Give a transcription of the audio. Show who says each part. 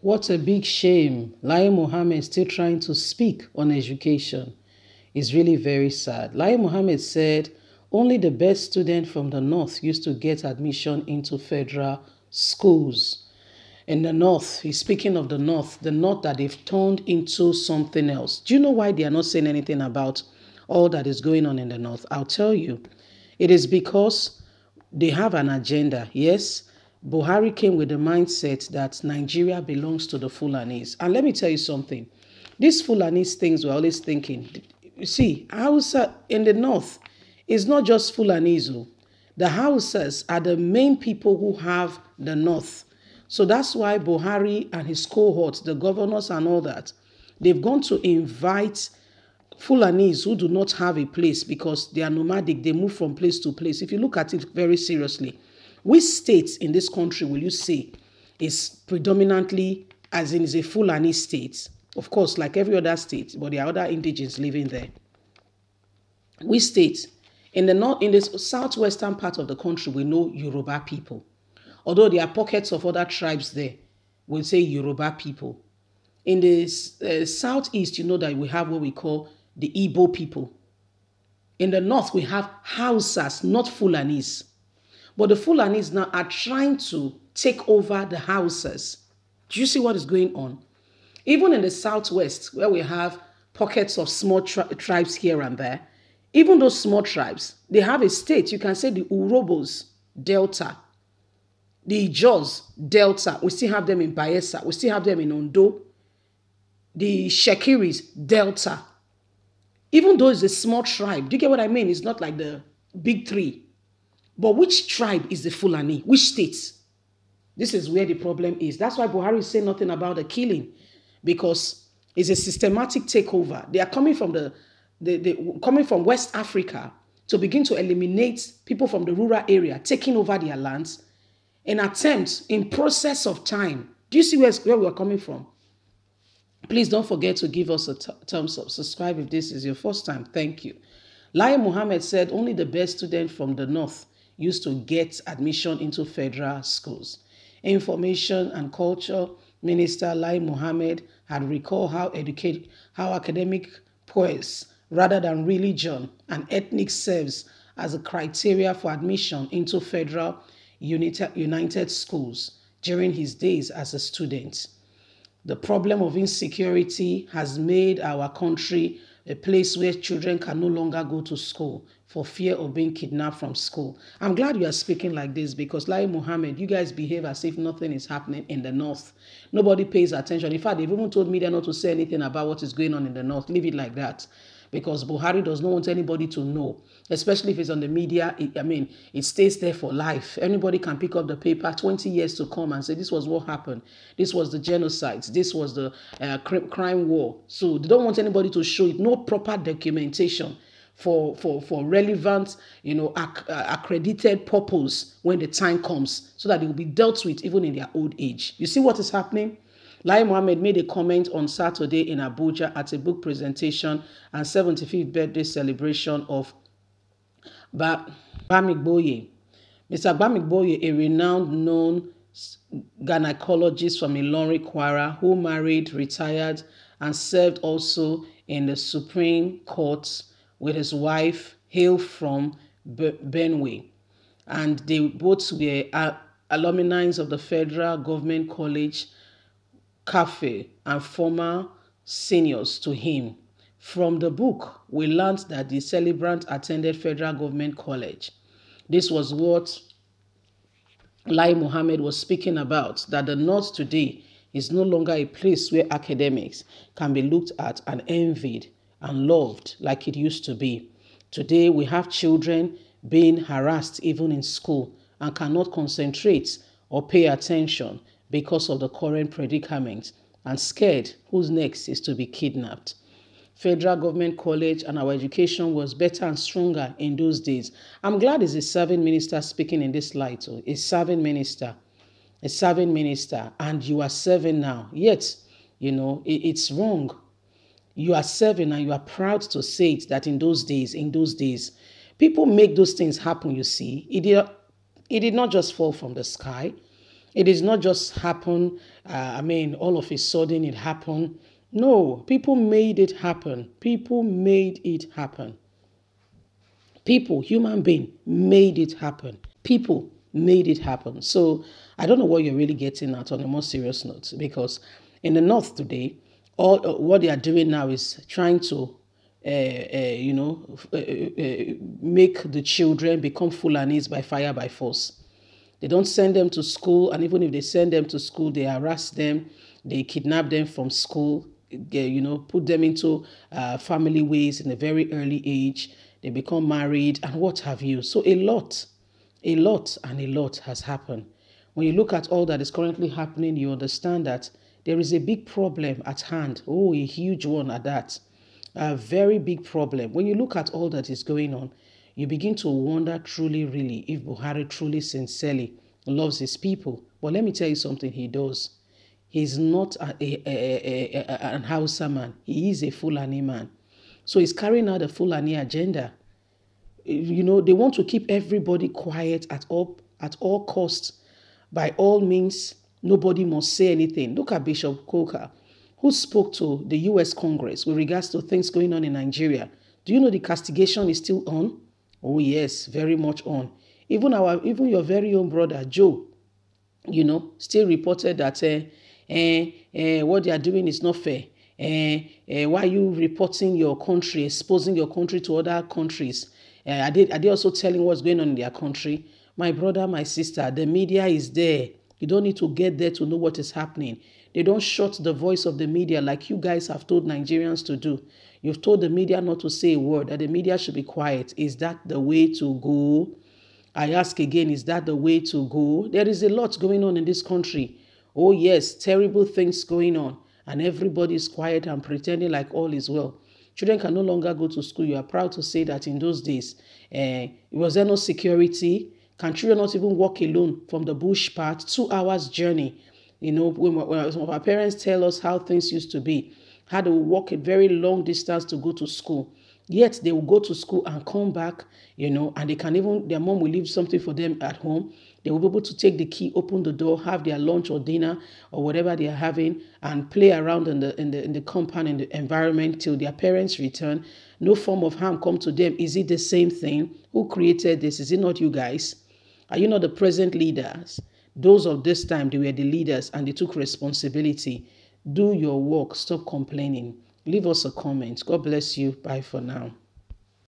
Speaker 1: What a big shame. Lai Mohammed is still trying to speak on education. It's really very sad. Lai Mohammed said only the best students from the north used to get admission into federal schools. In the north, he's speaking of the north that they've turned into something else. Do you know why they are not saying anything about all that is going on in the north? I'll tell you. It is because they have an agenda. Yes, Buhari came with the mindset that Nigeria belongs to the Fulanis. And let me tell you something. These Fulanis things we're always thinking. You see, Hausa in the north is not just Fulanis. The Hausas are the main people who have the north. So that's why Buhari and his cohorts, the governors and all that, they've gone to invite Fulanis who do not have a place because they are nomadic. They move from place to place. If you look at it very seriously, which states in this country will you say is predominantly, as in is a Fulani state? Of course, like every other state, but there are other indigenes living there. Which state? In the north, in the southwestern part of the country, we know Yoruba people. Although there are pockets of other tribes there, we'll say Yoruba people. In the southeast, you know that we have what we call the Igbo people. In the north, we have Hausas, not Fulanis. But the Fulanis now are trying to take over the Hausas. Do you see what is going on? Even in the southwest, where we have pockets of small tribes here and there, even those small tribes, they have a state. You can say the Urobos, Delta. The Ijos, Delta. We still have them in Bayelsa. We still have them in Ondo. The Shekiris, Delta. Even though it's a small tribe, do you get what I mean? It's not like the big three. But which tribe is the Fulani? Which states? This is where the problem is. That's why Buhari is saying nothing about the killing, because it's a systematic takeover. They are coming from coming from West Africa to begin to eliminate people from the rural area, taking over their lands, an attempt in process of time. Do you see where we're coming from? Please don't forget to give us a thumbs up. Subscribe if this is your first time. Thank you. Lai Mohammed said only the best students from the north used to get admission into federal schools. Information and Culture Minister Lai Mohammed had recalled how academic prowess rather than religion and ethnic serves as a criteria for admission into federal united schools during his days as a student. The problem of insecurity has made our country a place where children can no longer go to school for fear of being kidnapped from school. I'm glad you are speaking like this, because Lai Mohammed, you guys behave as if nothing is happening in the north. Nobody pays attention. In fact, they've even told media not to say anything about what is going on in the north. Leave it like that. Because Buhari does not want anybody to know, especially if it's on the media. It stays there for life. Anybody can pick up the paper 20 years to come and say, this was what happened. This was the genocides. This was the crime war. So they don't want anybody to show it. No proper documentation for relevant, accredited purpose when the time comes, so that it will be dealt with even in their old age. You see what is happening? Lai Mohammed made a comment on Saturday in Abuja at a book presentation and 75th birthday celebration of Gbamigboye. Mr. Gbamigboye, a renowned known gynecologist from Ilorin, Kwara, who married, retired, and served also in the Supreme Court with his wife, hail from Benue. And they both were alumni of the Federal Government College Cafe and former seniors to him. From the book, we learned that the celebrant attended Federal Government College. This was what Lai Mohammed was speaking about, that the North today is no longer a place where academics can be looked at and envied and loved like it used to be. Today, we have children being harassed even in school and cannot concentrate or pay attention because of the current predicament, and scared whose next is to be kidnapped. Federal Government College and our education was better and stronger in those days. I'm glad it's a serving minister speaking in this light. A serving minister, and you are serving now. Yet, it's wrong. You are serving and you are proud to say it, that in those days, people make those things happen, you see. It did not just fall from the sky. It is not just happen, all of a sudden it happened. No, people made it happen. People made it happen. People, human being, made it happen. People made it happen. So I don't know what you're really getting at on a more serious note, because in the North today, all what they are doing now is trying to, make the children become Fulanis by fire by force. They don't send them to school, and even if they send them to school, they harass them, they kidnap them from school, put them into family ways in a very early age. They become married and what have you. So a lot and a lot has happened. When you look at all that is currently happening, you understand that there is a big problem at hand. Oh, a huge one at that. A very big problem. When you look at all that is going on, you begin to wonder truly, really, if Buhari truly, sincerely loves his people. But let me tell you something he does. He's not an Hausa man. He is a Fulani man. So he's carrying out the Fulani agenda. They want to keep everybody quiet at all costs. By all means, nobody must say anything. Look at Bishop Coker, who spoke to the U.S. Congress with regards to things going on in Nigeria. Do you know the castigation is still on? Oh yes, very much on. Even your very own brother Joe, still reported that what they are doing is not fair. Why are you reporting your country, exposing your country to other countries? Are they also telling what's going on in their country? My brother, my sister, the media is there. You don't need to get there to know what is happening. They don't shut the voice of the media like you guys have told Nigerians to do. You've told the media not to say a word, that the media should be quiet. Is that the way to go? I ask again, is that the way to go? There is a lot going on in this country. Oh yes, terrible things going on. And everybody is quiet and pretending like all is well. Children can no longer go to school. You are proud to say that in those days, was there no security? Can children not even walk alone from the bush part, 2 hours journey? When some of our parents tell us how things used to be, how they would walk a very long distance to go to school. Yet they will go to school and come back, and they can even, their mom will leave something for them at home. They will be able to take the key, open the door, have their lunch or dinner or whatever they are having, and play around in the compound, in the environment till their parents return. No form of harm come to them. Is it the same thing? Who created this? Is it not you guys? Are you not the present leaders? Those of this time, they were the leaders and they took responsibility. Do your work. Stop complaining. Leave us a comment. God bless you. Bye for now.